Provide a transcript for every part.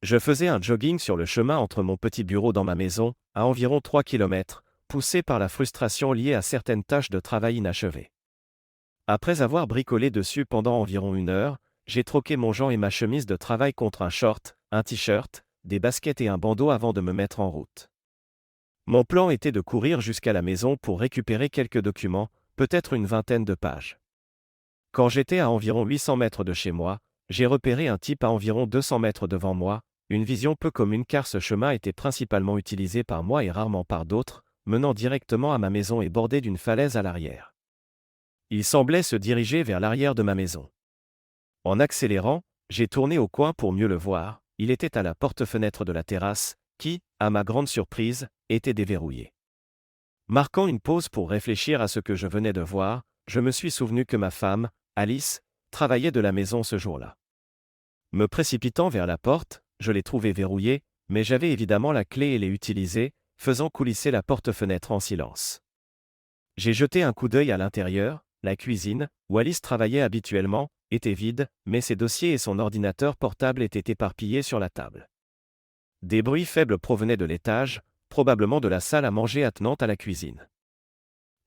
Je faisais un jogging sur le chemin entre mon petit bureau dans ma maison, à environ 3 kilomètres, poussé par la frustration liée à certaines tâches de travail inachevées. Après avoir bricolé dessus pendant environ 1 heure, j'ai troqué mon jean et ma chemise de travail contre un short, un t-shirt, des baskets et un bandeau avant de me mettre en route. Mon plan était de courir jusqu'à la maison pour récupérer quelques documents, peut-être une vingtaine de pages. Quand j'étais à environ 800 mètres de chez moi, j'ai repéré un type à environ 200 mètres devant moi, une vision peu commune car ce chemin était principalement utilisé par moi et rarement par d'autres, menant directement à ma maison et bordé d'une falaise à l'arrière. Il semblait se diriger vers l'arrière de ma maison. En accélérant, j'ai tourné au coin pour mieux le voir, il était à la porte-fenêtre de la terrasse, qui, à ma grande surprise, était déverrouillée. Marquant une pause pour réfléchir à ce que je venais de voir, je me suis souvenu que ma femme, Alice, travaillait de la maison ce jour-là. Me précipitant vers la porte, je l'ai trouvée verrouillée, mais j'avais évidemment la clé et l'ai utilisée, faisant coulisser la porte-fenêtre en silence. J'ai jeté un coup d'œil à l'intérieur, la cuisine, où Alice travaillait habituellement, était vide, mais ses dossiers et son ordinateur portable étaient éparpillés sur la table. Des bruits faibles provenaient de l'étage, probablement de la salle à manger attenante à la cuisine.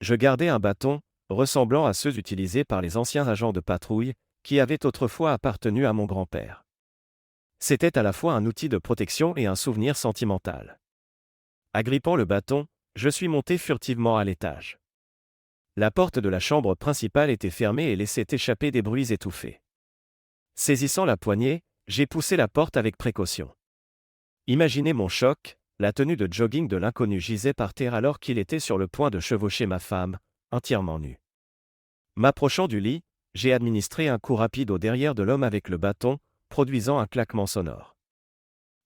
Je gardais un bâton, ressemblant à ceux utilisés par les anciens agents de patrouille, qui avaient autrefois appartenu à mon grand-père. C'était à la fois un outil de protection et un souvenir sentimental. Agrippant le bâton, je suis monté furtivement à l'étage. La porte de la chambre principale était fermée et laissait échapper des bruits étouffés. Saisissant la poignée, j'ai poussé la porte avec précaution. Imaginez mon choc, la tenue de jogging de l'inconnu gisait par terre alors qu'il était sur le point de chevaucher ma femme, entièrement nue. M'approchant du lit, j'ai administré un coup rapide au derrière de l'homme avec le bâton, produisant un claquement sonore.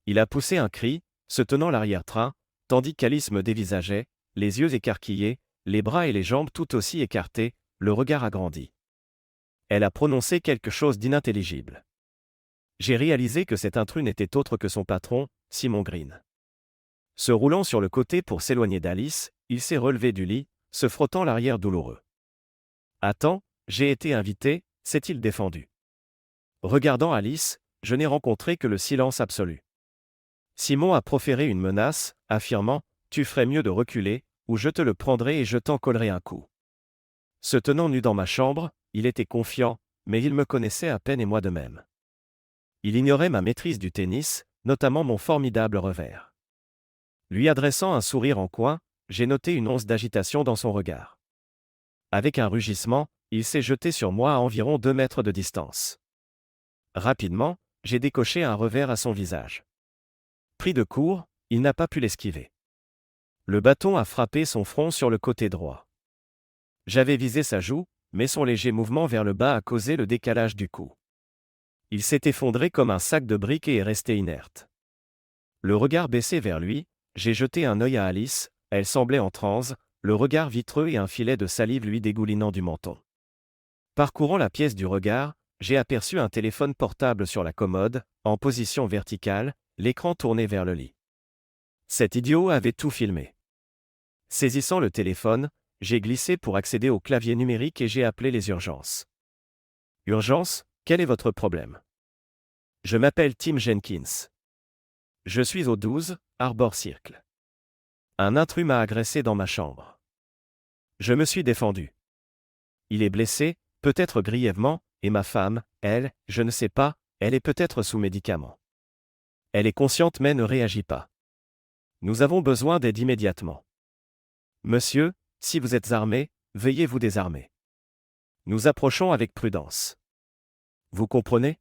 Il a poussé un cri, se tenant l'arrière-train, tandis qu'Alice me dévisageait, les yeux écarquillés, les bras et les jambes tout aussi écartés, le regard agrandi. Elle a prononcé quelque chose d'inintelligible. J'ai réalisé que cet intrus n'était autre que son patron, Simon Green. Se roulant sur le côté pour s'éloigner d'Alice, il s'est relevé du lit, se frottant l'arrière douloureux. « Attends, j'ai été invité », s'est-il défendu. Regardant Alice, je n'ai rencontré que le silence absolu. Simon a proféré une menace, affirmant « Tu ferais mieux de reculer, ou je te le prendrai et je t'en collerai un coup ». Se tenant nu dans ma chambre, il était confiant, mais il me connaissait à peine et moi de même. Il ignorait ma maîtrise du tennis, notamment mon formidable revers. Lui adressant un sourire en coin, j'ai noté une once d'agitation dans son regard. Avec un rugissement, il s'est jeté sur moi à environ 2 mètres de distance. Rapidement, j'ai décoché un revers à son visage. Pris de court, il n'a pas pu l'esquiver. Le bâton a frappé son front sur le côté droit. J'avais visé sa joue, mais son léger mouvement vers le bas a causé le décalage du coup. Il s'est effondré comme un sac de briques et est resté inerte. Le regard baissé vers lui, j'ai jeté un œil à Alice, elle semblait en transe, le regard vitreux et un filet de salive lui dégoulinant du menton. Parcourant la pièce du regard, j'ai aperçu un téléphone portable sur la commode, en position verticale, l'écran tourné vers le lit. Cet idiot avait tout filmé. Saisissant le téléphone, j'ai glissé pour accéder au clavier numérique et j'ai appelé les urgences. Urgence, quel est votre problème? Je m'appelle Tim Jenkins. Je suis au 12, Arbor Circle. Un intrus m'a agressé dans ma chambre. Je me suis défendu. Il est blessé, peut-être grièvement, et ma femme, elle, je ne sais pas, elle est peut-être sous médicaments. Elle est consciente mais ne réagit pas. Nous avons besoin d'aide immédiatement. Monsieur, si vous êtes armé, veuillez vous désarmer. Nous approchons avec prudence. Vous comprenez?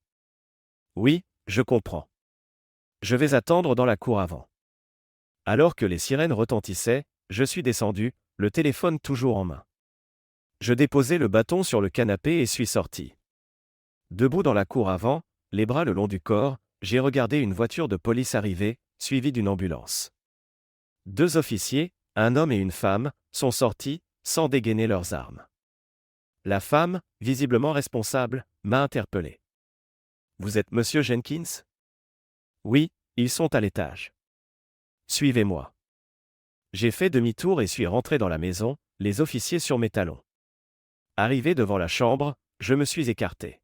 Oui, je comprends. Je vais attendre dans la cour avant. Alors que les sirènes retentissaient, je suis descendu, le téléphone toujours en main. Je déposai le bâton sur le canapé et suis sorti. Debout dans la cour avant, les bras le long du corps, j'ai regardé une voiture de police arriver, suivie d'une ambulance. 2 officiers, un homme et une femme, sont sortis, sans dégainer leurs armes. La femme, visiblement responsable, m'a interpellé. « Vous êtes Monsieur Jenkins? » « Oui, ils sont à l'étage. »« Suivez-moi. » J'ai fait demi-tour et suis rentré dans la maison, les officiers sur mes talons. Arrivé devant la chambre, je me suis écarté.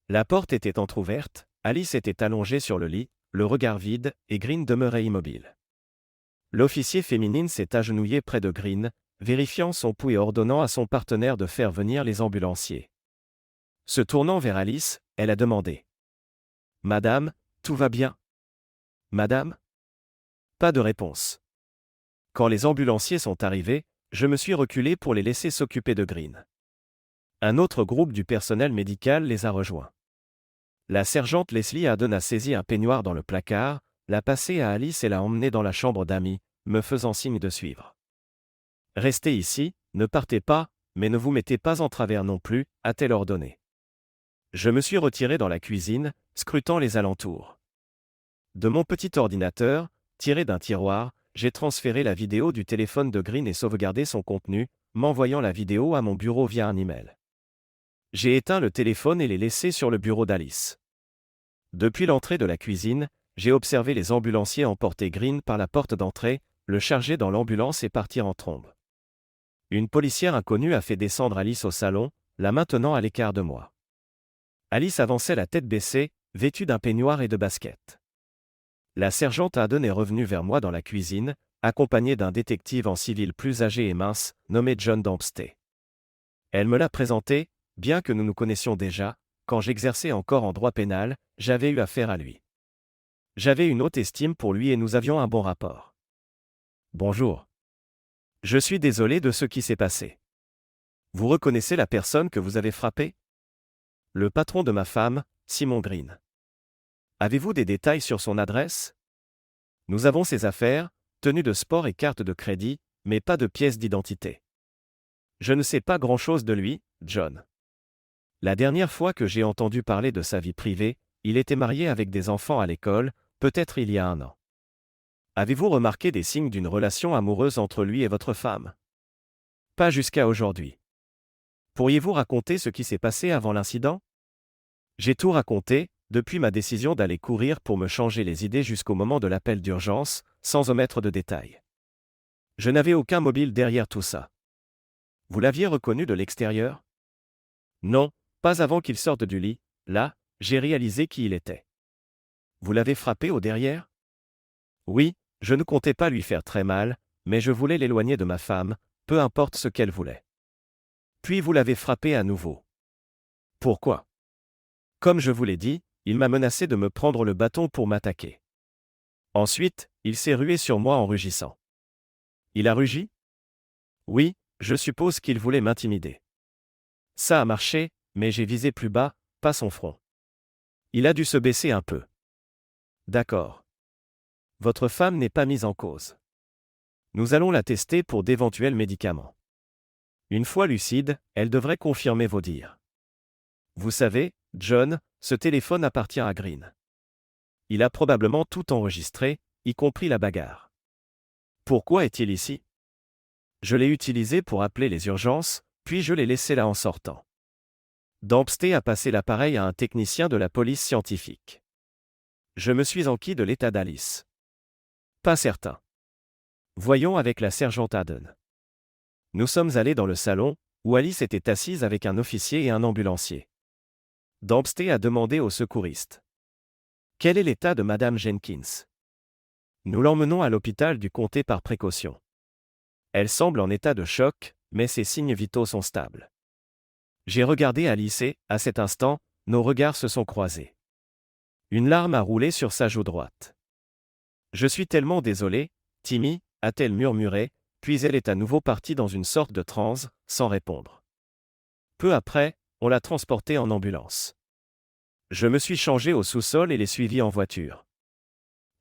La porte était entr'ouverte, Alice était allongée sur le lit, le regard vide, et Green demeurait immobile. L'officier féminine s'est agenouillée près de Green, vérifiant son pouls et ordonnant à son partenaire de faire venir les ambulanciers. Se tournant vers Alice, elle a demandé. « Madame, tout va bien ? Madame ?» Pas de réponse. Quand les ambulanciers sont arrivés, je me suis reculé pour les laisser s'occuper de Green. Un autre groupe du personnel médical les a rejoints. La sergente Leslie Haddon a saisi un peignoir dans le placard, l'a passé à Alice et l'a emmené dans la chambre d'amis, me faisant signe de suivre. « Restez ici, ne partez pas, mais ne vous mettez pas en travers non plus », a-t-elle ordonné. Je me suis retiré dans la cuisine, scrutant les alentours. De mon petit ordinateur, tiré d'un tiroir, j'ai transféré la vidéo du téléphone de Green et sauvegardé son contenu, m'envoyant la vidéo à mon bureau via un email. J'ai éteint le téléphone et l'ai laissé sur le bureau d'Alice. Depuis l'entrée de la cuisine, j'ai observé les ambulanciers emporter Green par la porte d'entrée, le charger dans l'ambulance et partir en trombe. Une policière inconnue a fait descendre Alice au salon, la maintenant à l'écart de moi. Alice avançait la tête baissée, vêtue d'un peignoir et de baskets. La sergente Haddon est revenue vers moi dans la cuisine, accompagnée d'un détective en civil plus âgé et mince, nommé John Dempsey. Elle me l'a présenté, bien que nous nous connaissions déjà, quand j'exerçais encore en droit pénal, j'avais eu affaire à lui. J'avais une haute estime pour lui et nous avions un bon rapport. Bonjour. Je suis désolé de ce qui s'est passé. Vous reconnaissez la personne que vous avez frappée ? Le patron de ma femme, Simon Green. Avez-vous des détails sur son adresse ? Nous avons ses affaires, tenue de sport et carte de crédit, mais pas de pièce d'identité. Je ne sais pas grand-chose de lui, John. La dernière fois que j'ai entendu parler de sa vie privée, il était marié avec des enfants à l'école, peut-être il y a 1 an. Avez-vous remarqué des signes d'une relation amoureuse entre lui et votre femme ? Pas jusqu'à aujourd'hui. Pourriez-vous raconter ce qui s'est passé avant l'incident ? J'ai tout raconté, depuis ma décision d'aller courir pour me changer les idées jusqu'au moment de l'appel d'urgence, sans omettre de détails. Je n'avais aucun mobile derrière tout ça. Vous l'aviez reconnu de l'extérieur ? Non, pas avant qu'il sorte du lit. Là, j'ai réalisé qui il était. Vous l'avez frappé au derrière ? Oui, je ne comptais pas lui faire très mal, mais je voulais l'éloigner de ma femme, peu importe ce qu'elle voulait. Puis vous l'avez frappé à nouveau. Pourquoi ? Comme je vous l'ai dit, il m'a menacé de me prendre le bâton pour m'attaquer. Ensuite, il s'est rué sur moi en rugissant. Il a rugi ? Oui, je suppose qu'il voulait m'intimider. Ça a marché, mais j'ai visé plus bas, pas son front. Il a dû se baisser un peu. D'accord. Votre femme n'est pas mise en cause. Nous allons la tester pour d'éventuels médicaments. Une fois lucide, elle devrait confirmer vos dires. Vous savez, John, ce téléphone appartient à Green. Il a probablement tout enregistré, y compris la bagarre. Pourquoi est-il ici ? Je l'ai utilisé pour appeler les urgences, puis je l'ai laissé là en sortant. Dempsey a passé l'appareil à un technicien de la police scientifique. Je me suis enquis de l'état d'Alice. Pas certain. Voyons avec la sergente Haddon. Nous sommes allés dans le salon, où Alice était assise avec un officier et un ambulancier. Dempsey a demandé au secouriste. Quel est l'état de Madame Jenkins ? Nous l'emmenons à l'hôpital du comté par précaution. Elle semble en état de choc, mais ses signes vitaux sont stables. J'ai regardé Alice et, à cet instant, nos regards se sont croisés. Une larme a roulé sur sa joue droite. Je suis tellement désolé, Timmy, a-t-elle murmuré, puis elle est à nouveau partie dans une sorte de transe, sans répondre. Peu après, on l'a transportée en ambulance. Je me suis changé au sous-sol et l'ai suivie en voiture.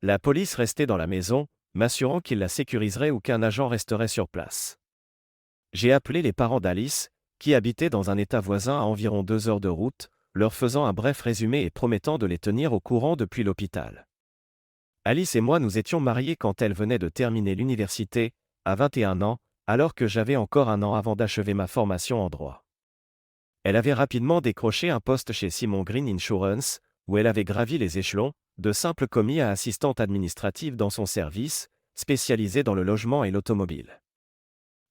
La police restait dans la maison, m'assurant qu'il la sécuriserait ou qu'un agent resterait sur place. J'ai appelé les parents d'Alice, qui habitaient dans un état voisin à environ 2 heures de route, leur faisant un bref résumé et promettant de les tenir au courant depuis l'hôpital. Alice et moi nous étions mariés quand elle venait de terminer l'université, à 21 ans, alors que j'avais encore 1 an avant d'achever ma formation en droit. Elle avait rapidement décroché un poste chez Simon Green Insurance, où elle avait gravi les échelons, de simple commis à assistante administrative dans son service, spécialisée dans le logement et l'automobile.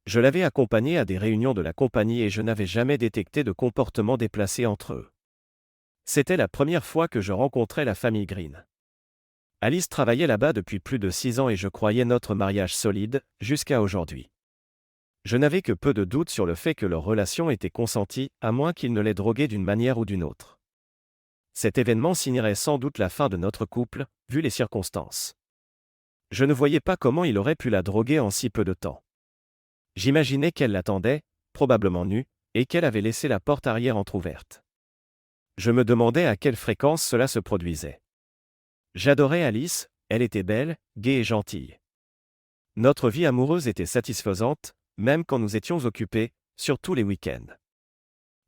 Je l'avais accompagnée à des réunions de la compagnie et je n'avais jamais détecté de comportement déplacé entre eux. C'était la première fois que je rencontrais la famille Green. Alice travaillait là-bas depuis plus de 6 ans et je croyais notre mariage solide, jusqu'à aujourd'hui. Je n'avais que peu de doutes sur le fait que leur relation était consentie, à moins qu'il ne l'ait droguée d'une manière ou d'une autre. Cet événement signerait sans doute la fin de notre couple, vu les circonstances. Je ne voyais pas comment il aurait pu la droguer en si peu de temps. J'imaginais qu'elle l'attendait, probablement nue, et qu'elle avait laissé la porte arrière entr'ouverte. Je me demandais à quelle fréquence cela se produisait. J'adorais Alice, elle était belle, gaie et gentille. Notre vie amoureuse était satisfaisante, même quand nous étions occupés, surtout les week-ends.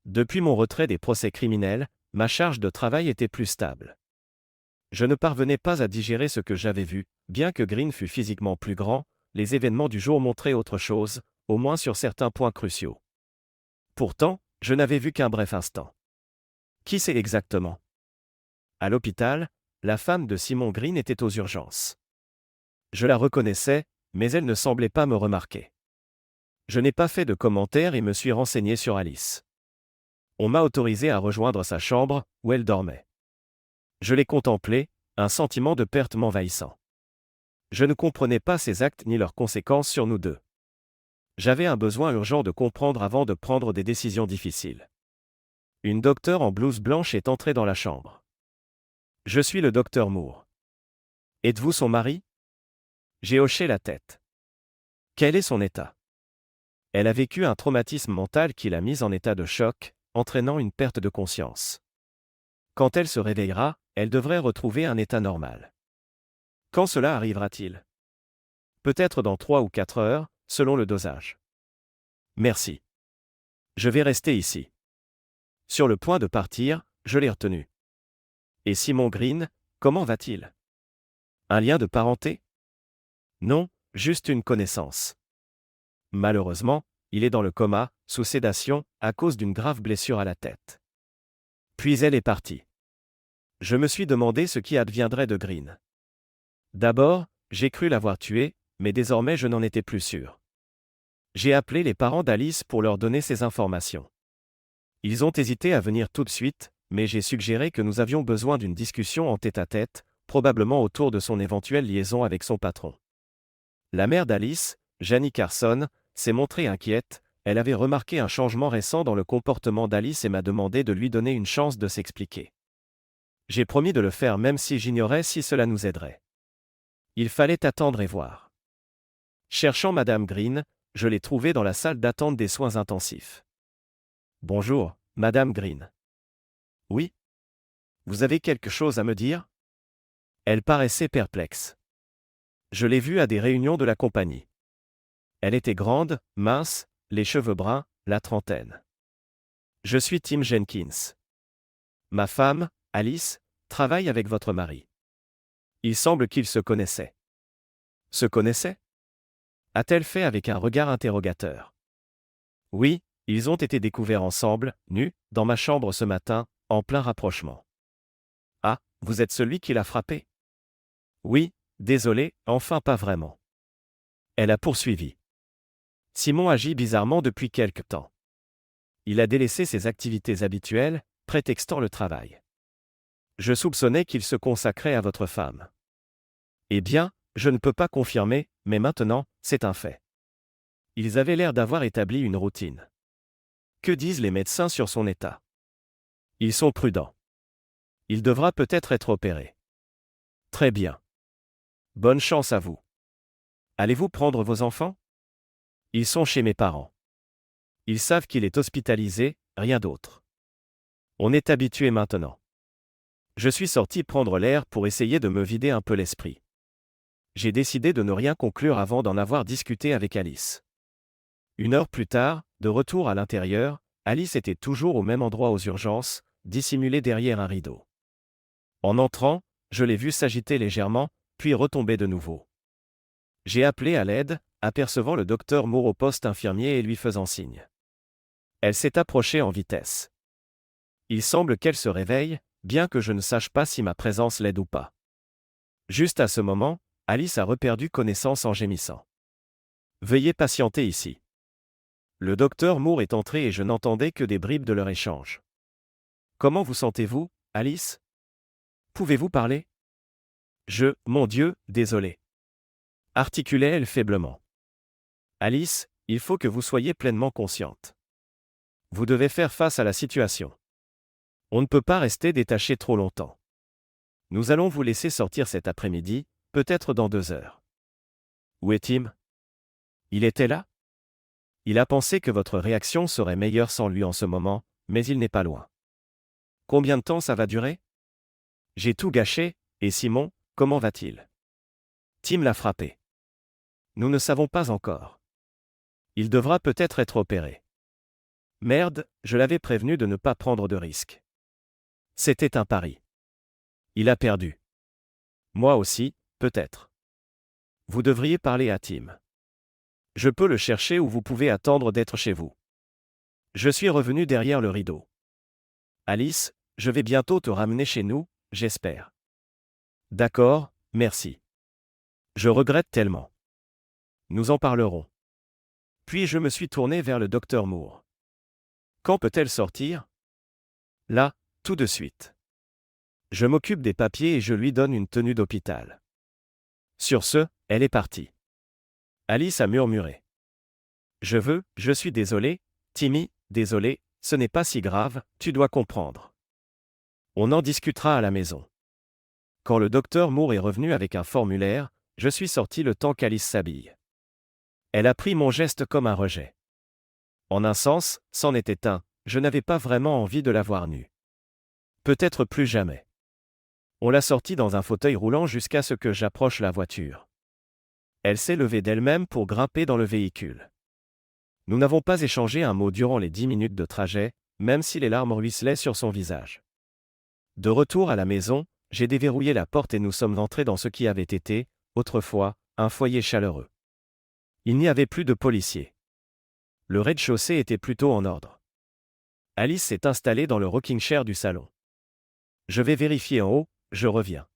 Depuis mon retrait des procès criminels, ma charge de travail était plus stable. Je ne parvenais pas à digérer ce que j'avais vu, bien que Green fût physiquement plus grand, les événements du jour montraient autre chose, au moins sur certains points cruciaux. Pourtant, je n'avais vu qu'un bref instant. Qui c'est exactement? À l'hôpital, la femme de Simon Green était aux urgences. Je la reconnaissais, mais elle ne semblait pas me remarquer. Je n'ai pas fait de commentaires et me suis renseigné sur Alice. On m'a autorisé à rejoindre sa chambre, où elle dormait. Je l'ai contemplée, un sentiment de perte m'envahissant. Je ne comprenais pas ses actes ni leurs conséquences sur nous deux. J'avais un besoin urgent de comprendre avant de prendre des décisions difficiles. Une docteure en blouse blanche est entrée dans la chambre. Je suis le docteur Moore. Êtes-vous son mari? J'ai hoché la tête. Quel est son état? Elle a vécu un traumatisme mental qui l'a mise en état de choc, entraînant une perte de conscience. Quand elle se réveillera, elle devrait retrouver un état normal. Quand cela arrivera-t-il? Peut-être dans 3 ou 4 heures, selon le dosage. Merci. Je vais rester ici. Sur le point de partir, je l'ai retenu. Et Simon Green, comment va-t-il? Un lien de parenté? Non, juste une connaissance. Malheureusement, il est dans le coma, sous sédation, à cause d'une grave blessure à la tête. Puis elle est partie. Je me suis demandé ce qui adviendrait de Green. D'abord, j'ai cru l'avoir tué, mais désormais je n'en étais plus sûr. J'ai appelé les parents d'Alice pour leur donner ces informations. Ils ont hésité à venir tout de suite, mais j'ai suggéré que nous avions besoin d'une discussion en tête-à-tête, probablement autour de son éventuelle liaison avec son patron. La mère d'Alice, Janie Carson, s'est montrée inquiète, elle avait remarqué un changement récent dans le comportement d'Alice et m'a demandé de lui donner une chance de s'expliquer. J'ai promis de le faire même si j'ignorais si cela nous aiderait. Il fallait attendre et voir. Cherchant Madame Green, je l'ai trouvée dans la salle d'attente des soins intensifs. Bonjour, Madame Green. Oui? Vous avez quelque chose à me dire? Elle paraissait perplexe. Je l'ai vue à des réunions de la compagnie. Elle était grande, mince, les cheveux bruns, la trentaine. Je suis Tim Jenkins. Ma femme, Alice, travaille avec votre mari. Il semble qu'ils se connaissaient. Se connaissaient? A-t-elle fait avec un regard interrogateur. Oui, ils ont été découverts ensemble, nus, dans ma chambre ce matin, en plein rapprochement. Ah, vous êtes celui qui l'a frappé? Oui, désolé, enfin pas vraiment. Elle a poursuivi. Simon agit bizarrement depuis quelque temps. Il a délaissé ses activités habituelles, prétextant le travail. Je soupçonnais qu'il se consacrait à votre femme. Eh bien, je ne peux pas confirmer, mais maintenant, c'est un fait. Ils avaient l'air d'avoir établi une routine. Que disent les médecins sur son état? Ils sont prudents. Il devra peut-être être opéré. Très bien. Bonne chance à vous. Allez-vous prendre vos enfants? Ils sont chez mes parents. Ils savent qu'il est hospitalisé, rien d'autre. On est habitué maintenant. Je suis sorti prendre l'air pour essayer de me vider un peu l'esprit. J'ai décidé de ne rien conclure avant d'en avoir discuté avec Alice. 1 heure plus tard, de retour à l'intérieur, Alice était toujours au même endroit aux urgences, dissimulée derrière un rideau. En entrant, je l'ai vue s'agiter légèrement, puis retomber de nouveau. J'ai appelé à l'aide, apercevant le docteur Moore au poste infirmier et lui faisant signe. Elle s'est approchée en vitesse. Il semble qu'elle se réveille, bien que je ne sache pas si ma présence l'aide ou pas. Juste à ce moment, Alice a reperdu connaissance en gémissant. Veuillez patienter ici. Le docteur Moore est entré et je n'entendais que des bribes de leur échange. Comment vous sentez-vous, Alice? Pouvez-vous parler? Mon Dieu, désolé. Articulait-elle faiblement. Alice, il faut que vous soyez pleinement consciente. Vous devez faire face à la situation. On ne peut pas rester détaché trop longtemps. Nous allons vous laisser sortir cet après-midi, peut-être dans 2 heures. Où est Tim? Il était là? Il a pensé que votre réaction serait meilleure sans lui en ce moment, mais il n'est pas loin. Combien de temps ça va durer? J'ai tout gâché, et Simon, comment va-t-il? Tim l'a frappé. Nous ne savons pas encore. Il devra peut-être être opéré. Merde, je l'avais prévenu de ne pas prendre de risques. C'était un pari. Il a perdu. Moi aussi, peut-être. Vous devriez parler à Tim. Je peux le chercher ou vous pouvez attendre d'être chez vous. Je suis revenu derrière le rideau. Alice, je vais bientôt te ramener chez nous, j'espère. D'accord, merci. Je regrette tellement. Nous en parlerons. Puis je me suis tourné vers le docteur Moore. Quand peut-elle sortir? Là, tout de suite. Je m'occupe des papiers et je lui donne une tenue d'hôpital. Sur ce, elle est partie. Alice a murmuré. Je suis désolé, Timmy, désolé, ce n'est pas si grave, tu dois comprendre. On en discutera à la maison. Quand le docteur Moore est revenu avec un formulaire, je suis sorti le temps qu'Alice s'habille. Elle a pris mon geste comme un rejet. En un sens, c'en était un, je n'avais pas vraiment envie de la voir nue. Peut-être plus jamais. On l'a sortie dans un fauteuil roulant jusqu'à ce que j'approche la voiture. Elle s'est levée d'elle-même pour grimper dans le véhicule. Nous n'avons pas échangé un mot durant les 10 minutes de trajet, même si les larmes ruisselaient sur son visage. De retour à la maison, j'ai déverrouillé la porte et nous sommes entrés dans ce qui avait été, autrefois, un foyer chaleureux. Il n'y avait plus de policiers. Le rez-de-chaussée était plutôt en ordre. Alice s'est installée dans le rocking chair du salon. Je vais vérifier en haut, je reviens.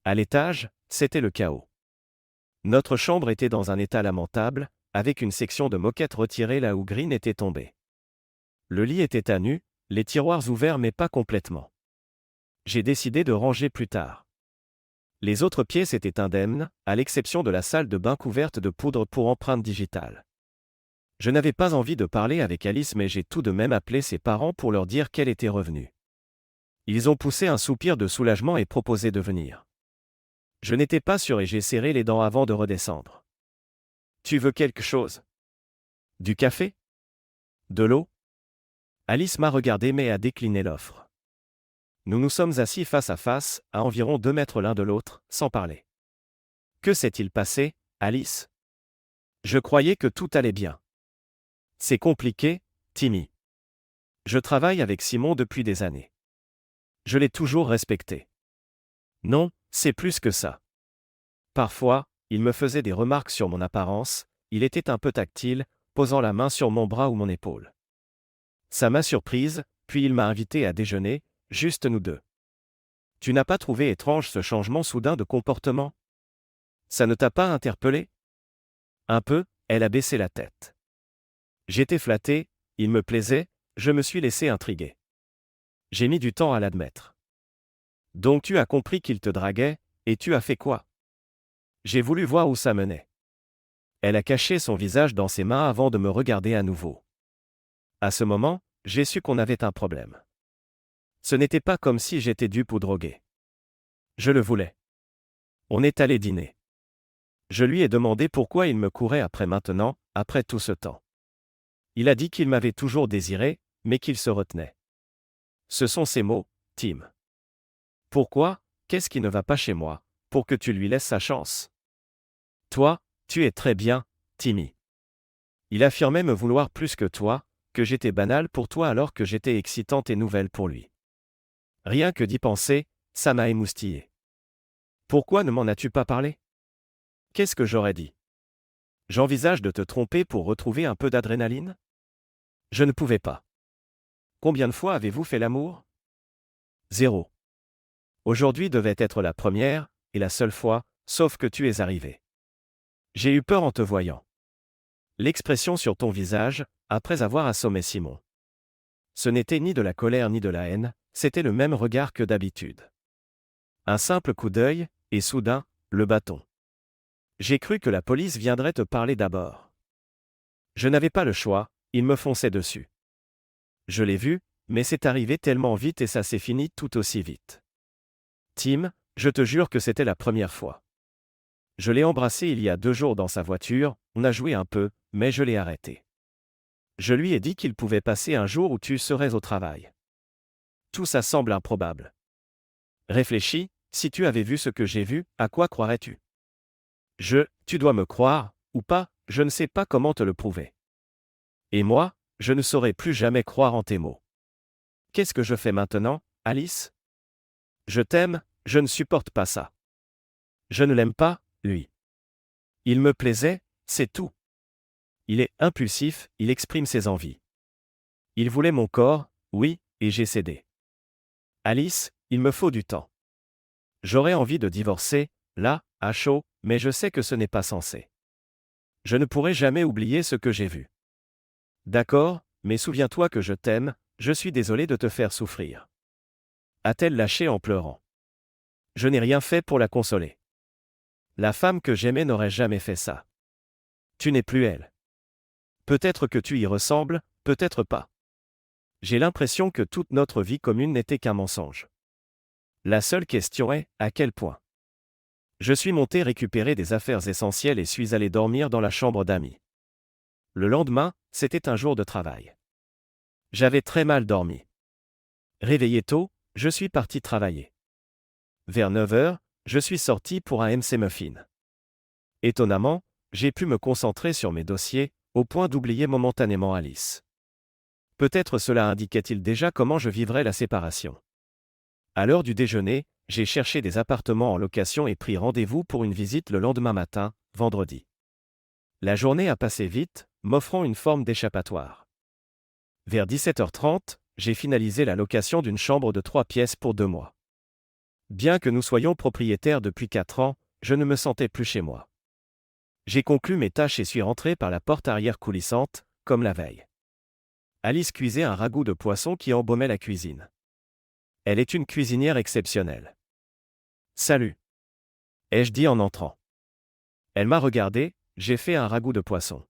À l'étage, c'était le chaos. Notre chambre était dans un état lamentable, avec une section de moquette retirée là où Green était tombé. Le lit était à nu, les tiroirs ouverts mais pas complètement. J'ai décidé de ranger plus tard. Les autres pièces étaient indemnes, à l'exception de la salle de bain couverte de poudre pour empreinte digitale. Je n'avais pas envie de parler avec Alice mais j'ai tout de même appelé ses parents pour leur dire qu'elle était revenue. Ils ont poussé un soupir de soulagement et proposé de venir. Je n'étais pas sûr et j'ai serré les dents avant de redescendre. Tu veux quelque chose? Du café? De l'eau? Alice m'a regardé mais a décliné l'offre. Nous nous sommes assis face à face, à environ 2 mètres l'un de l'autre, sans parler. Que s'est-il passé, Alice? Je croyais que tout allait bien. C'est compliqué, Timmy. Je travaille avec Simon depuis des années. Je l'ai toujours respecté. Non, c'est plus que ça. Parfois, il me faisait des remarques sur mon apparence, il était un peu tactile, posant la main sur mon bras ou mon épaule. Ça m'a surprise, puis il m'a invité à déjeuner, juste nous deux. Tu n'as pas trouvé étrange ce changement soudain de comportement? Ça ne t'a pas interpellé? Un peu, elle a baissé la tête. J'étais flatté, il me plaisait, je me suis laissé intriguer. J'ai mis du temps à l'admettre. Donc tu as compris qu'il te draguait, et tu as fait quoi? J'ai voulu voir où ça menait. Elle a caché son visage dans ses mains avant de me regarder à nouveau. À ce moment, j'ai su qu'on avait un problème. Ce n'était pas comme si j'étais dupe ou drogué. Je le voulais. On est allé dîner. Je lui ai demandé pourquoi il me courait après maintenant, après tout ce temps. Il a dit qu'il m'avait toujours désiré, mais qu'il se retenait. Ce sont ses mots, Tim. Pourquoi, qu'est-ce qui ne va pas chez moi, pour que tu lui laisses sa chance? Toi, tu es très bien, Timmy. Il affirmait me vouloir plus que toi, que j'étais banale pour toi alors que j'étais excitante et nouvelle pour lui. Rien que d'y penser, ça m'a émoustillé. Pourquoi ne m'en as-tu pas parlé? Qu'est-ce que j'aurais dit? J'envisage de te tromper pour retrouver un peu d'adrénaline? Je ne pouvais pas. Combien de fois avez-vous fait l'amour? 0. Aujourd'hui devait être la première, et la seule fois, sauf que tu es arrivé. J'ai eu peur en te voyant. L'expression sur ton visage, après avoir assommé Simon. Ce n'était ni de la colère ni de la haine, c'était le même regard que d'habitude. Un simple coup d'œil, et soudain, le bâton. J'ai cru que la police viendrait te parler d'abord. Je n'avais pas le choix, ils me fonçaient dessus. Je l'ai vu, mais c'est arrivé tellement vite et ça s'est fini tout aussi vite. Tim, je te jure que c'était la première fois. Je l'ai embrassé il y a 2 jours dans sa voiture, on a joué un peu, mais je l'ai arrêté. Je lui ai dit qu'il pouvait passer un jour où tu serais au travail. Tout ça semble improbable. Réfléchis, si tu avais vu ce que j'ai vu, à quoi croirais-tu? Tu dois me croire, ou pas, je ne sais pas comment te le prouver. Et moi, je ne saurais plus jamais croire en tes mots. Qu'est-ce que je fais maintenant, Alice? Je t'aime, je ne supporte pas ça. Je ne l'aime pas, lui. Il me plaisait, c'est tout. Il est impulsif, il exprime ses envies. Il voulait mon corps, oui, et j'ai cédé. Alice, il me faut du temps. J'aurais envie de divorcer, là, à chaud, mais je sais que ce n'est pas censé. Je ne pourrai jamais oublier ce que j'ai vu. D'accord, mais souviens-toi que je t'aime, je suis désolé de te faire souffrir. A-t-elle lâché en pleurant. Je n'ai rien fait pour la consoler. La femme que j'aimais n'aurait jamais fait ça. Tu n'es plus elle. Peut-être que tu y ressembles, peut-être pas. J'ai l'impression que toute notre vie commune n'était qu'un mensonge. La seule question est, à quel point? Je suis monté récupérer des affaires essentielles et suis allé dormir dans la chambre d'amis. Le lendemain, c'était un jour de travail. J'avais très mal dormi. Réveillé tôt, je suis parti travailler. Vers 9 heures, je suis sorti pour un MC Muffin. Étonnamment, j'ai pu me concentrer sur mes dossiers, au point d'oublier momentanément Alice. Peut-être cela indiquait-il déjà comment je vivrais la séparation. À l'heure du déjeuner, j'ai cherché des appartements en location et pris rendez-vous pour une visite le lendemain matin, vendredi. La journée a passé vite, m'offrant une forme d'échappatoire. Vers 17h30, j'ai finalisé la location d'une chambre de 3 pièces pour 2 mois. Bien que nous soyons propriétaires depuis 4 ans, je ne me sentais plus chez moi. J'ai conclu mes tâches et suis rentré par la porte arrière coulissante, comme la veille. Alice cuisait un ragoût de poisson qui embaumait la cuisine. Elle est une cuisinière exceptionnelle. Salut, ai-je dit en entrant. Elle m'a regardé, j'ai fait un ragoût de poisson.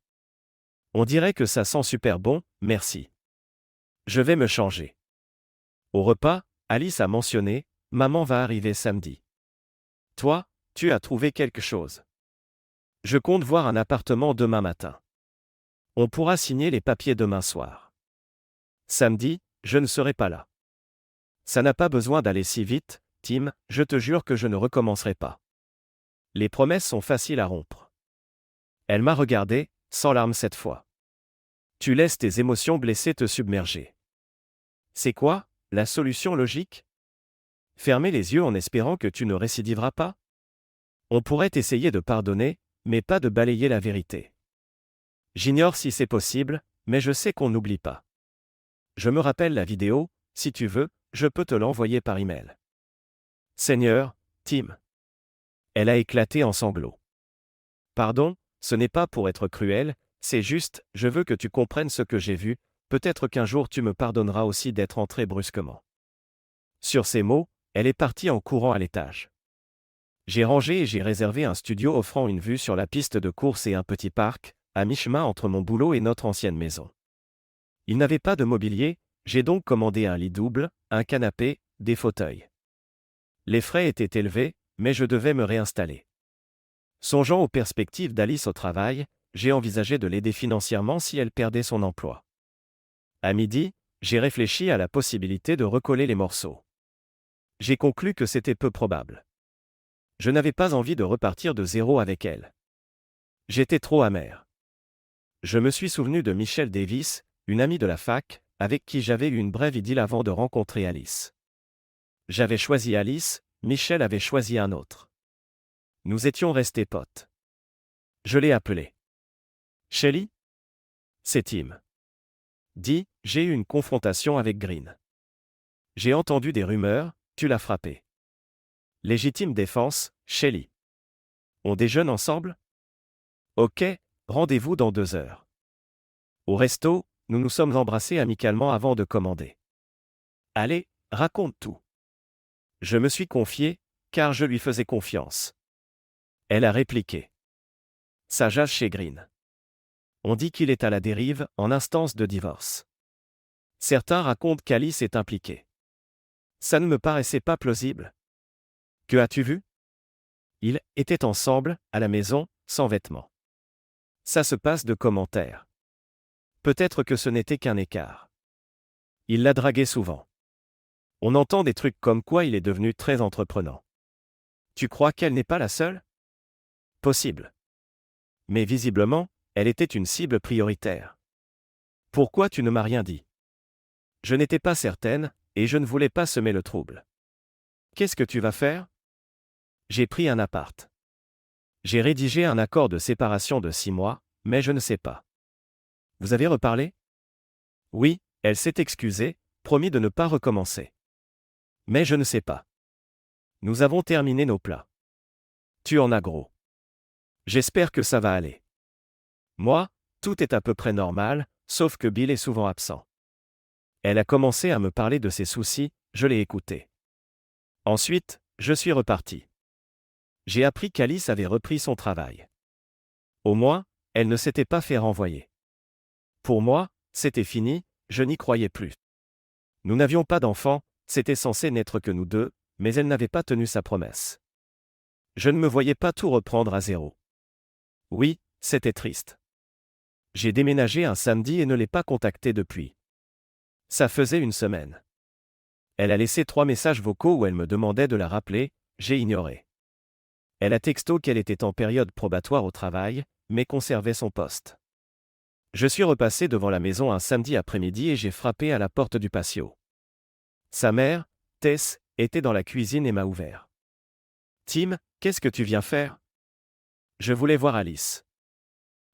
On dirait que ça sent super bon, merci. Je vais me changer. Au repas, Alice a mentionné, maman va arriver samedi. Toi, tu as trouvé quelque chose. Je compte voir un appartement demain matin. On pourra signer les papiers demain soir. Samedi, je ne serai pas là. Ça n'a pas besoin d'aller si vite, Tim, je te jure que je ne recommencerai pas. Les promesses sont faciles à rompre. Elle m'a regardé, sans larmes cette fois. Tu laisses tes émotions blessées te submerger. C'est quoi, la solution logique? Fermer les yeux en espérant que tu ne récidiveras pas? On pourrait essayer de pardonner, mais pas de balayer la vérité. J'ignore si c'est possible, mais je sais qu'on n'oublie pas. Je me rappelle la vidéo, si tu veux, je peux te l'envoyer par email. Seigneur, Tim. Elle a éclaté en sanglots. Pardon, ce n'est pas pour être cruel, c'est juste, je veux que tu comprennes ce que j'ai vu, peut-être qu'un jour tu me pardonneras aussi d'être entré brusquement. Sur ces mots, elle est partie en courant à l'étage. J'ai rangé et j'ai réservé un studio offrant une vue sur la piste de course et un petit parc, à mi-chemin entre mon boulot et notre ancienne maison. Il n'avait pas de mobilier, j'ai donc commandé un lit double, un canapé, des fauteuils. Les frais étaient élevés, mais je devais me réinstaller. Songeant aux perspectives d'Alice au travail, j'ai envisagé de l'aider financièrement si elle perdait son emploi. À midi, j'ai réfléchi à la possibilité de recoller les morceaux. J'ai conclu que c'était peu probable. Je n'avais pas envie de repartir de zéro avec elle. J'étais trop amer. Je me suis souvenu de Michelle Davis, une amie de la fac, avec qui j'avais eu une brève idylle avant de rencontrer Alice. J'avais choisi Alice, Michelle avait choisi un autre. Nous étions restés potes. Je l'ai appelée. Shelly? C'est Tim. Dis, j'ai eu une confrontation avec Green. J'ai entendu des rumeurs, tu l'as frappé. Légitime défense, Shelly. On déjeune ensemble? Ok, rendez-vous dans 2 heures. Au resto, nous nous sommes embrassés amicalement avant de commander. Allez, raconte tout. Je me suis confié, car je lui faisais confiance. Elle a répliqué. Ça jase chez Green. On dit qu'il est à la dérive, en instance de divorce. Certains racontent qu'Alice est impliquée. Ça ne me paraissait pas plausible. Que as-tu vu? Ils étaient ensemble, à la maison, sans vêtements. Ça se passe de commentaires. Peut-être que ce n'était qu'un écart. Il l'a draguée souvent. On entend des trucs comme quoi il est devenu très entreprenant. Tu crois qu'elle n'est pas la seule? Possible. Mais visiblement, elle était une cible prioritaire. Pourquoi tu ne m'as rien dit? Je n'étais pas certaine, et je ne voulais pas semer le trouble. Qu'est-ce que tu vas faire? J'ai pris un appart. J'ai rédigé un accord de séparation de 6 mois, mais je ne sais pas. Vous avez reparlé? Oui, elle s'est excusée, promis de ne pas recommencer. Mais je ne sais pas. Nous avons terminé nos plats. Tu en as gros. J'espère que ça va aller. Moi, tout est à peu près normal, sauf que Bill est souvent absent. Elle a commencé à me parler de ses soucis, je l'ai écouté. Ensuite, je suis reparti. J'ai appris qu'Alice avait repris son travail. Au moins, elle ne s'était pas fait renvoyer. Pour moi, c'était fini, je n'y croyais plus. Nous n'avions pas d'enfants, c'était censé n'être que nous deux, mais elle n'avait pas tenu sa promesse. Je ne me voyais pas tout reprendre à zéro. Oui, c'était triste. J'ai déménagé un samedi et ne l'ai pas contactée depuis. Ça faisait une semaine. Elle a laissé 3 messages vocaux où elle me demandait de la rappeler, j'ai ignoré. Elle a texto qu'elle était en période probatoire au travail, mais conservait son poste. Je suis repassé devant la maison un samedi après-midi et j'ai frappé à la porte du patio. Sa mère, Tess, était dans la cuisine et m'a ouvert. Tim, qu'est-ce que tu viens faire? Je voulais voir Alice.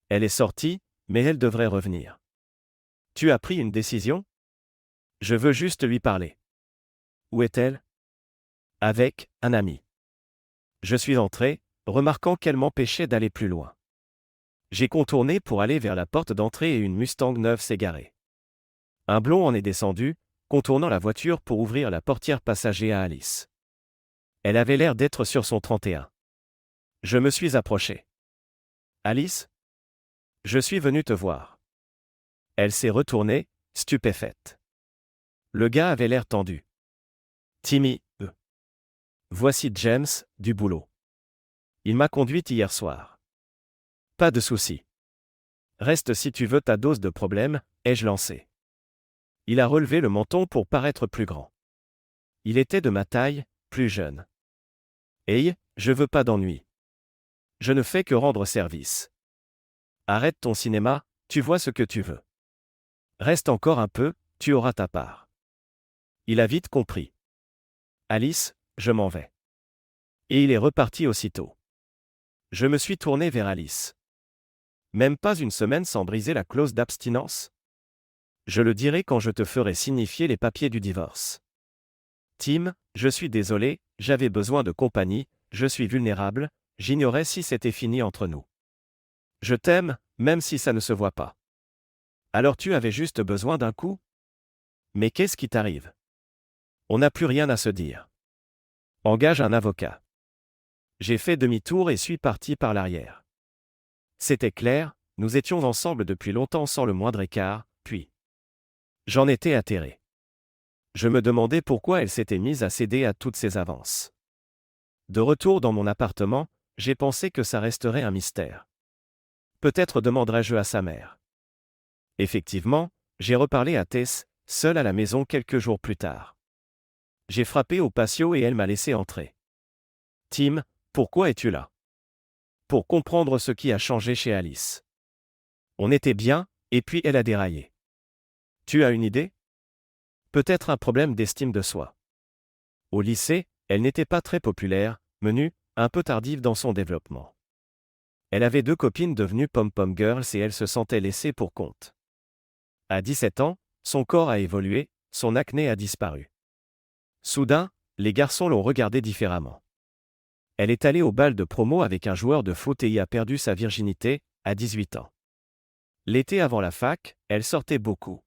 Elle est sortie, mais elle devrait revenir. Tu as pris une décision? Je veux juste lui parler. Où est-elle? Avec un ami. Je suis entré, remarquant qu'elle m'empêchait d'aller plus loin. J'ai contourné pour aller vers la porte d'entrée et une Mustang neuve s'est garée. Un blond en est descendu, contournant la voiture pour ouvrir la portière passager à Alice. Elle avait l'air d'être sur son 31. Je me suis approché. Alice? Je suis venu te voir. Elle s'est retournée, stupéfaite. Le gars avait l'air tendu. Timmy, Voici James, du boulot. Il m'a conduite hier soir. Pas de souci. Reste si tu veux ta dose de problème, ai-je lancé. Il a relevé le menton pour paraître plus grand. Il était de ma taille, plus jeune. Hey, je veux pas d'ennui. Je ne fais que rendre service. Arrête ton cinéma, tu vois ce que tu veux. Reste encore un peu, tu auras ta part. Il a vite compris. Alice, je m'en vais. Et il est reparti aussitôt. Je me suis tourné vers Alice. Même pas une semaine sans briser la clause d'abstinence? Je le dirai quand je te ferai signifier les papiers du divorce. Tim, je suis désolé, j'avais besoin de compagnie, je suis vulnérable, j'ignorais si c'était fini entre nous. Je t'aime, même si ça ne se voit pas. Alors tu avais juste besoin d'un coup? Mais qu'est-ce qui t'arrive? On n'a plus rien à se dire. Engage un avocat. J'ai fait demi-tour et suis parti par l'arrière. C'était clair, nous étions ensemble depuis longtemps sans le moindre écart, puis j'en étais atterré. Je me demandais pourquoi elle s'était mise à céder à toutes ses avances. De retour dans mon appartement, j'ai pensé que ça resterait un mystère. Peut-être demanderais-je à sa mère. Effectivement, j'ai reparlé à Tess, seule à la maison quelques jours plus tard. J'ai frappé au patio et elle m'a laissé entrer. Tim, pourquoi es-tu là? Pour comprendre ce qui a changé chez Alice. On était bien, et puis elle a déraillé. Tu as une idée? Peut-être un problème d'estime de soi. Au lycée, elle n'était pas très populaire, menue, un peu tardive dans son développement. Elle avait 2 copines devenues pom-pom girls et elle se sentait laissée pour compte. À 17 ans, son corps a évolué, son acné a disparu. Soudain, les garçons l'ont regardée différemment. Elle est allée au bal de promo avec un joueur de foot et y a perdu sa virginité, à 18 ans. L'été avant la fac, elle sortait beaucoup.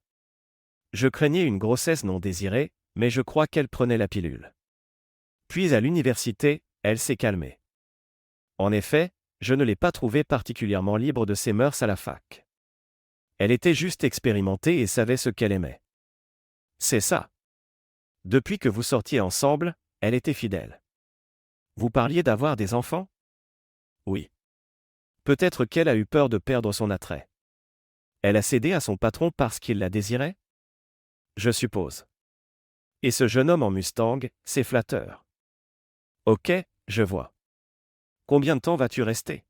Je craignais une grossesse non désirée, mais je crois qu'elle prenait la pilule. Puis à l'université, elle s'est calmée. En effet, je ne l'ai pas trouvée particulièrement libre de ses mœurs à la fac. Elle était juste expérimentée et savait ce qu'elle aimait. C'est ça. Depuis que vous sortiez ensemble, elle était fidèle. Vous parliez d'avoir des enfants? Oui. Peut-être qu'elle a eu peur de perdre son attrait. Elle a cédé à son patron parce qu'il la désirait? Je suppose. Et ce jeune homme en Mustang, c'est flatteur. Ok, je vois. Combien de temps vas-tu rester?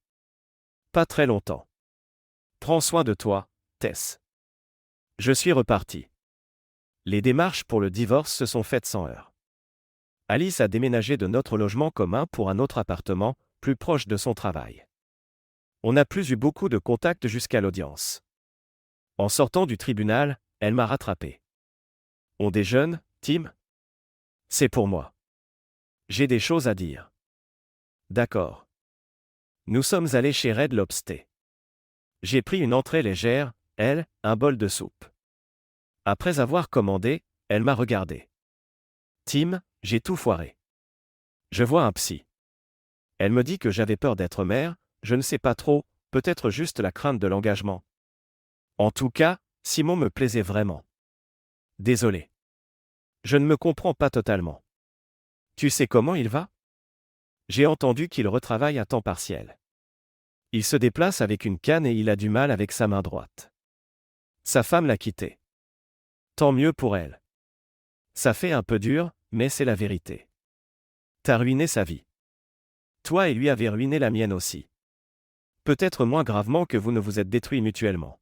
Pas très longtemps. Prends soin de toi, Tess. Je suis reparti. Les démarches pour le divorce se sont faites sans heurts. Alice a déménagé de notre logement commun pour un autre appartement, plus proche de son travail. On n'a plus eu beaucoup de contacts jusqu'à l'audience. En sortant du tribunal, elle m'a rattrapé. On déjeune, Tim? C'est pour moi. J'ai des choses à dire. D'accord. Nous sommes allés chez Red Lobster. J'ai pris une entrée légère, elle, un bol de soupe. Après avoir commandé, elle m'a regardé. Tim, j'ai tout foiré. Je vois un psy. Elle me dit que j'avais peur d'être mère, je ne sais pas trop, peut-être juste la crainte de l'engagement. En tout cas, Simon me plaisait vraiment. Désolé. Je ne me comprends pas totalement. Tu sais comment il va? J'ai entendu qu'il retravaille à temps partiel. Il se déplace avec une canne et il a du mal avec sa main droite. Sa femme l'a quitté. Tant mieux pour elle. Ça fait un peu dur, mais c'est la vérité. T'as ruiné sa vie. Toi et lui avez ruiné la mienne aussi. Peut-être moins gravement que vous ne vous êtes détruits mutuellement.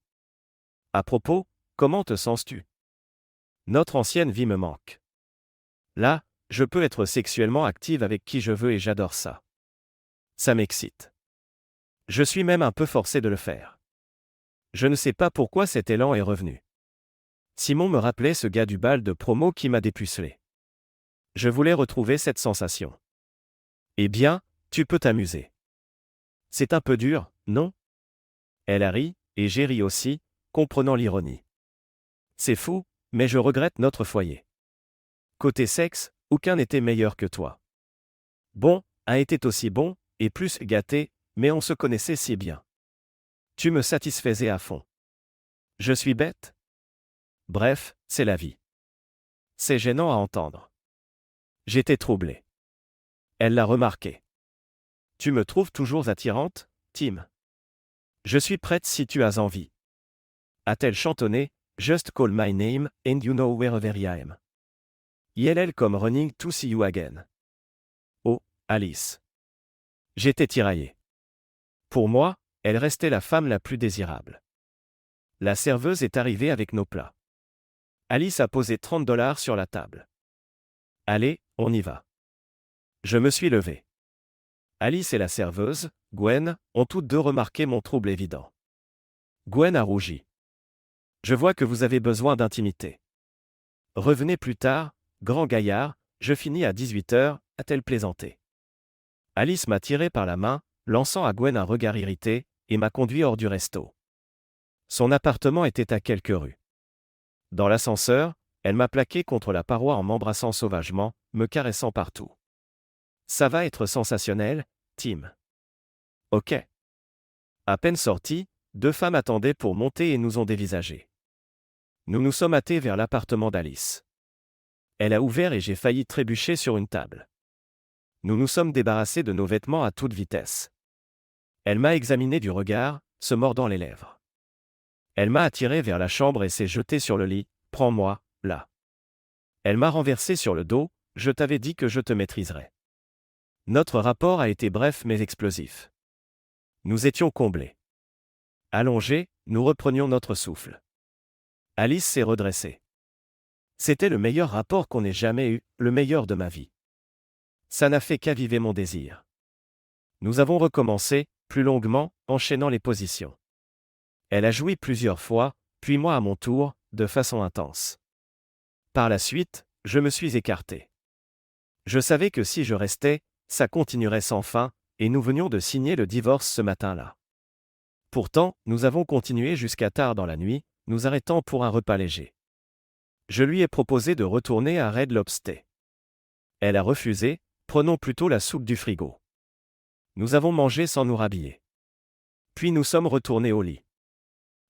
À propos, comment te sens-tu? Notre ancienne vie me manque. Là, je peux être sexuellement active avec qui je veux et j'adore ça. Ça m'excite. Je suis même un peu forcé de le faire. Je ne sais pas pourquoi cet élan est revenu. Simon me rappelait ce gars du bal de promo qui m'a dépucelé. Je voulais retrouver cette sensation. Eh bien, tu peux t'amuser. C'est un peu dur, non? Elle a ri, et j'ai ri aussi, comprenant l'ironie. C'est fou, mais je regrette notre foyer. Côté sexe, aucun n'était meilleur que toi. Bon, un était aussi bon, et plus gâté, mais on se connaissait si bien. Tu me satisfaisais à fond. Je suis bête? Bref, c'est la vie. C'est gênant à entendre. J'étais troublé. Elle l'a remarqué. Tu me trouves toujours attirante, Tim? Je suis prête si tu as envie. A-t-elle chantonné, Just call my name, and you know wherever I am. YLL comme Running to see you again. Oh, Alice. J'étais tiraillé. Pour moi, elle restait la femme la plus désirable. La serveuse est arrivée avec nos plats. Alice a posé $30 sur la table. Allez, on y va. Je me suis levé. Alice et la serveuse, Gwen, ont toutes deux remarqué mon trouble évident. Gwen a rougi. Je vois que vous avez besoin d'intimité. Revenez plus tard, grand gaillard, je finis à 18h, a-t-elle plaisanté. Alice m'a tiré par la main, lançant à Gwen un regard irrité, et m'a conduit hors du resto. Son appartement était à quelques rues. Dans l'ascenseur, elle m'a plaqué contre la paroi en m'embrassant sauvagement, me caressant partout. Ça va être sensationnel, Tim. Ok. À peine sortis, deux femmes attendaient pour monter et nous ont dévisagés. Nous nous sommes hâtés vers l'appartement d'Alice. Elle a ouvert et j'ai failli trébucher sur une table. Nous nous sommes débarrassés de nos vêtements à toute vitesse. Elle m'a examiné du regard, se mordant les lèvres. Elle m'a attiré vers la chambre et s'est jetée sur le lit, « Prends-moi, là. » Elle m'a renversé sur le dos, « Je t'avais dit que je te maîtriserais. » Notre rapport a été bref mais explosif. Nous étions comblés. Allongés, nous reprenions notre souffle. Alice s'est redressée. C'était le meilleur rapport qu'on ait jamais eu, le meilleur de ma vie. Ça n'a fait qu'aviver mon désir. Nous avons recommencé, plus longuement, enchaînant les positions. Elle a joui plusieurs fois, puis moi à mon tour, de façon intense. Par la suite, je me suis écarté. Je savais que si je restais, ça continuerait sans fin, et nous venions de signer le divorce ce matin-là. Pourtant, nous avons continué jusqu'à tard dans la nuit, nous arrêtant pour un repas léger. Je lui ai proposé de retourner à Red Lobster. Elle a refusé, prenons plutôt la soupe du frigo. Nous avons mangé sans nous rhabiller. Puis nous sommes retournés au lit.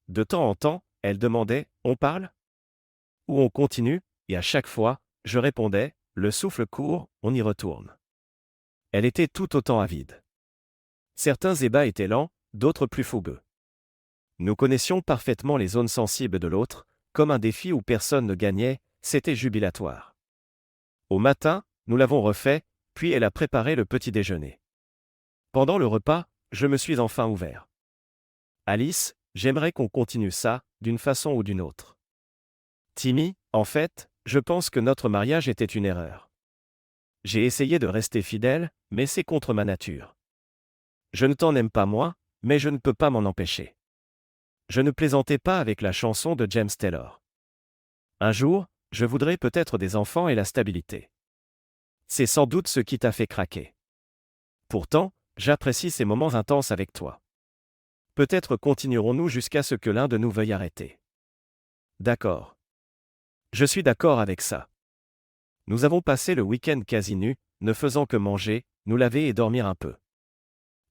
De temps en temps, elle demandait, on parle? Ou on continue? Et à chaque fois, je répondais, le souffle court, on y retourne. Elle était tout autant avide. Certains ébats étaient lents, d'autres plus fougueux. Nous connaissions parfaitement les zones sensibles de l'autre, comme un défi où personne ne gagnait, c'était jubilatoire. Au matin, nous l'avons refait, puis elle a préparé le petit déjeuner. Pendant le repas, je me suis enfin ouvert. Alice, j'aimerais qu'on continue ça, d'une façon ou d'une autre. Timmy, en fait, je pense que notre mariage était une erreur. J'ai essayé de rester fidèle, mais c'est contre ma nature. Je ne t'en aime pas moins, mais je ne peux pas m'en empêcher. Je ne plaisantais pas avec la chanson de James Taylor. Un jour, je voudrais peut-être des enfants et la stabilité. C'est sans doute ce qui t'a fait craquer. Pourtant, j'apprécie ces moments intenses avec toi. Peut-être continuerons-nous jusqu'à ce que l'un de nous veuille arrêter. D'accord. Je suis d'accord avec ça. Nous avons passé le week-end quasi nus, ne faisant que manger, nous laver et dormir un peu.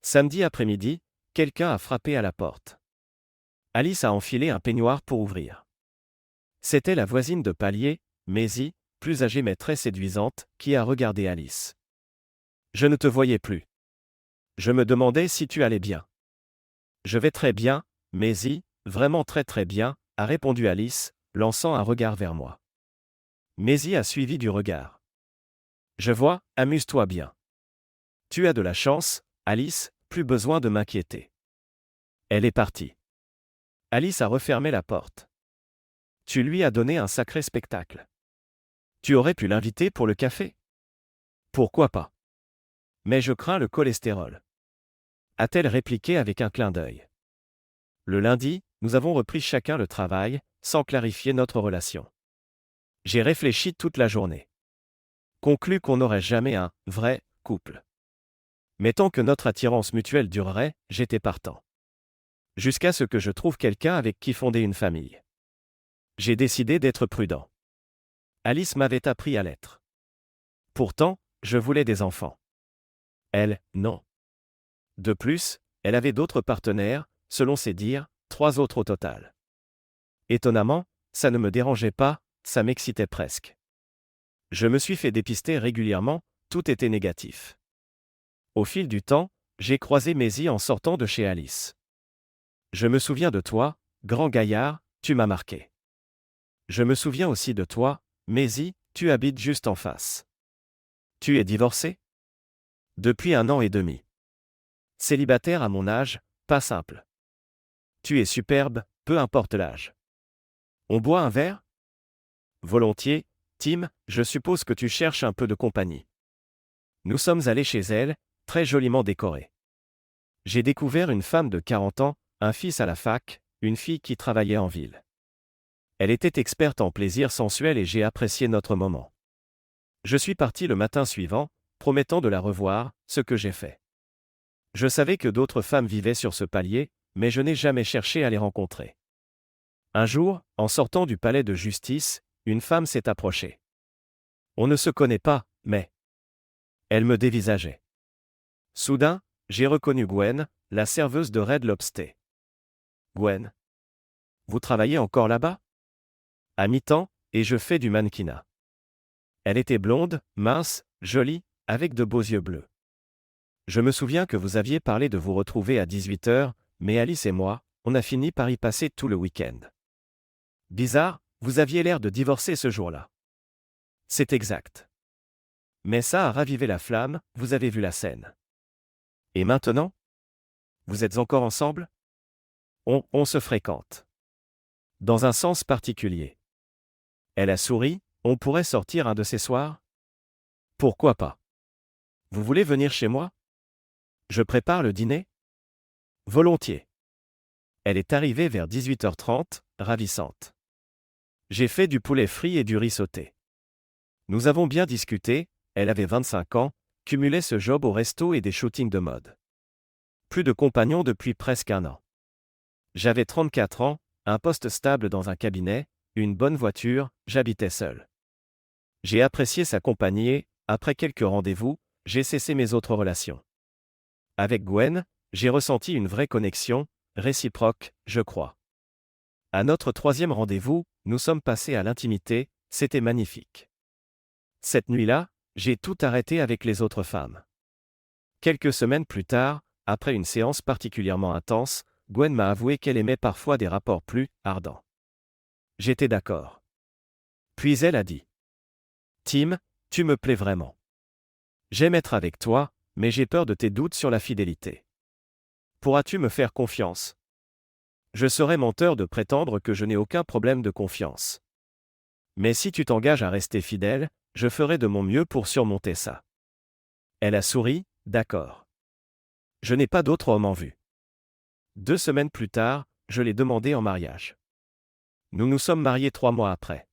Samedi après-midi, quelqu'un a frappé à la porte. Alice a enfilé un peignoir pour ouvrir. C'était la voisine de palier, Maisie, plus âgée mais très séduisante, qui a regardé Alice. Je ne te voyais plus. Je me demandais si tu allais bien. Je vais très bien, Maisie, vraiment très très bien, a répondu Alice, lançant un regard vers moi. Maisie a suivi du regard. Je vois, amuse-toi bien. Tu as de la chance, Alice, plus besoin de m'inquiéter. Elle est partie. Alice a refermé la porte. Tu lui as donné un sacré spectacle. Tu aurais pu l'inviter pour le café? Pourquoi pas? Mais je crains le cholestérol. A-t-elle répliqué avec un clin d'œil. Le lundi, nous avons repris chacun le travail, sans clarifier notre relation. J'ai réfléchi toute la journée. Conclu qu'on n'aurait jamais un vrai couple. Mais tant que notre attirance mutuelle durerait, j'étais partant. Jusqu'à ce que je trouve quelqu'un avec qui fonder une famille. J'ai décidé d'être prudent. Alice m'avait appris à l'être. Pourtant, je voulais des enfants. Elle, non. De plus, elle avait d'autres partenaires, selon ses dires, 3 autres au total. Étonnamment, ça ne me dérangeait pas, ça m'excitait presque. Je me suis fait dépister régulièrement, tout était négatif. Au fil du temps, j'ai croisé Maisie en sortant de chez Alice. Je me souviens de toi, grand gaillard, tu m'as marqué. Je me souviens aussi de toi, Maisie, tu habites juste en face. Tu es divorcée? Depuis 1 an et demi. Célibataire à mon âge, pas simple. Tu es superbe, peu importe l'âge. On boit un verre? Volontiers, Tim, je suppose que tu cherches un peu de compagnie. Nous sommes allés chez elle, très joliment décorée. J'ai découvert une femme de 40 ans, un fils à la fac, une fille qui travaillait en ville. Elle était experte en plaisir sensuel et j'ai apprécié notre moment. Je suis parti le matin suivant, promettant de la revoir, ce que j'ai fait. Je savais que d'autres femmes vivaient sur ce palier, mais je n'ai jamais cherché à les rencontrer. Un jour, en sortant du palais de justice, une femme s'est approchée. On ne se connaît pas, mais... Elle me dévisageait. Soudain, j'ai reconnu Gwen, la serveuse de Red Lobster. Gwen. Vous travaillez encore là-bas? À mi-temps, et je fais du mannequinat. Elle était blonde, mince, jolie, avec de beaux yeux bleus. Je me souviens que vous aviez parlé de vous retrouver à 18h, mais Alice et moi, on a fini par y passer tout le week-end. Bizarre, vous aviez l'air de divorcer ce jour-là. C'est exact. Mais ça a ravivé la flamme, vous avez vu la scène. Et maintenant? Vous êtes encore ensemble? On se fréquente. Dans un sens particulier. Elle a souri, on pourrait sortir un de ces soirs? Pourquoi pas? Vous voulez venir chez moi? Je prépare le dîner? Volontiers. Elle est arrivée vers 18h30, ravissante. J'ai fait du poulet frit et du riz sauté. Nous avons bien discuté, elle avait 25 ans, cumulait ce job au resto et des shootings de mode. Plus de compagnons depuis presque 1 an. J'avais 34 ans, un poste stable dans un cabinet, une bonne voiture, j'habitais seul. J'ai apprécié sa compagnie et, après quelques rendez-vous, j'ai cessé mes autres relations. Avec Gwen, j'ai ressenti une vraie connexion, réciproque, je crois. À notre 3e rendez-vous, nous sommes passés à l'intimité, c'était magnifique. Cette nuit-là, j'ai tout arrêté avec les autres femmes. Quelques semaines plus tard, après une séance particulièrement intense, Gwen m'a avoué qu'elle aimait parfois des rapports plus ardents. J'étais d'accord. Puis elle a dit: Tim, tu me plais vraiment. J'aime être avec toi, mais j'ai peur de tes doutes sur la fidélité. Pourras-tu me faire confiance? Je serais menteur de prétendre que je n'ai aucun problème de confiance. Mais si tu t'engages à rester fidèle, je ferai de mon mieux pour surmonter ça. Elle a souri, d'accord. Je n'ai pas d'autre homme en vue. 2 semaines plus tard, je l'ai demandé en mariage. Nous nous sommes mariés 3 mois après.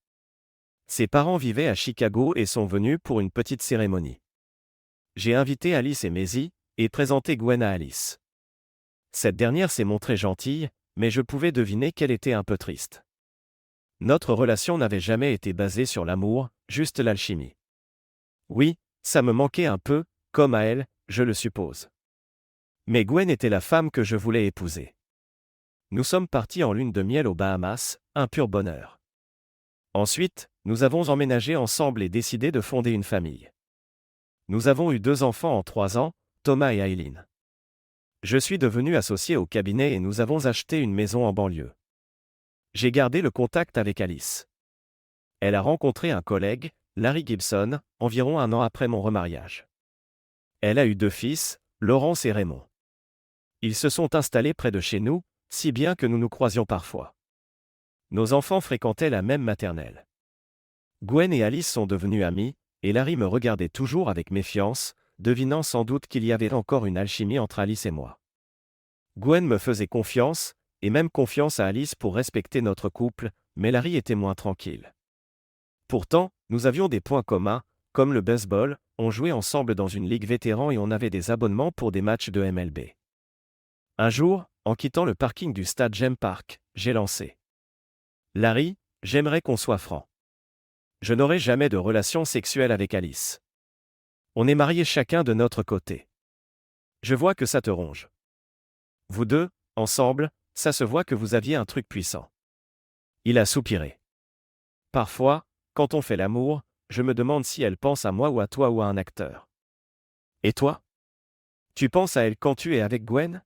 Ses parents vivaient à Chicago et sont venus pour une petite cérémonie. J'ai invité Alice et Maisie, et présenté Gwen à Alice. Cette dernière s'est montrée gentille, mais je pouvais deviner qu'elle était un peu triste. Notre relation n'avait jamais été basée sur l'amour, juste l'alchimie. Oui, ça me manquait un peu, comme à elle, je le suppose. Mais Gwen était la femme que je voulais épouser. Nous sommes partis en lune de miel aux Bahamas, un pur bonheur. Ensuite, nous avons emménagé ensemble et décidé de fonder une famille. Nous avons eu 2 enfants en 3 ans, Thomas et Aileen. Je suis devenu associé au cabinet et nous avons acheté une maison en banlieue. J'ai gardé le contact avec Alice. Elle a rencontré un collègue, Larry Gibson, environ 1 an après mon remariage. Elle a eu 2 fils, Laurence et Raymond. Ils se sont installés près de chez nous, si bien que nous nous croisions parfois. Nos enfants fréquentaient la même maternelle. Gwen et Alice sont devenus amis, et Larry me regardait toujours avec méfiance, devinant sans doute qu'il y avait encore une alchimie entre Alice et moi. Gwen me faisait confiance, et même confiance à Alice pour respecter notre couple, mais Larry était moins tranquille. Pourtant, nous avions des points communs, comme le baseball, on jouait ensemble dans une ligue vétéran et on avait des abonnements pour des matchs de MLB. Un jour, en quittant le parking du stade Gem Park, j'ai lancé: Larry, j'aimerais qu'on soit franc. Je n'aurai jamais de relation sexuelle avec Alice. On est mariés chacun de notre côté. Je vois que ça te ronge. Vous deux, ensemble, ça se voit que vous aviez un truc puissant. Il a soupiré. Parfois, quand on fait l'amour, je me demande si elle pense à moi ou à toi ou à un acteur. Et toi? Tu penses à elle quand tu es avec Gwen?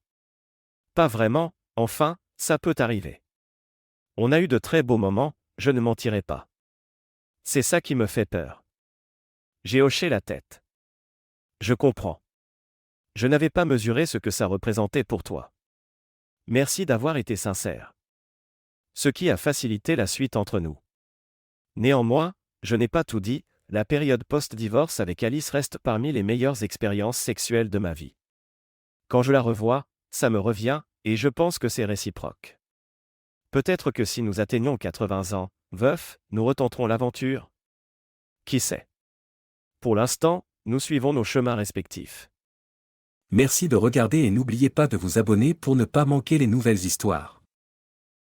Pas vraiment, enfin, ça peut arriver. On a eu de très beaux moments, je ne mentirai pas. C'est ça qui me fait peur. J'ai hoché la tête. Je comprends. Je n'avais pas mesuré ce que ça représentait pour toi. Merci d'avoir été sincère. Ce qui a facilité la suite entre nous. Néanmoins, je n'ai pas tout dit, la période post-divorce avec Alice reste parmi les meilleures expériences sexuelles de ma vie. Quand je la revois, ça me revient, et je pense que c'est réciproque. Peut-être que si nous atteignons 80 ans, veufs, nous retenterons l'aventure. Qui sait? Pour l'instant, nous suivons nos chemins respectifs. Merci de regarder et n'oubliez pas de vous abonner pour ne pas manquer les nouvelles histoires.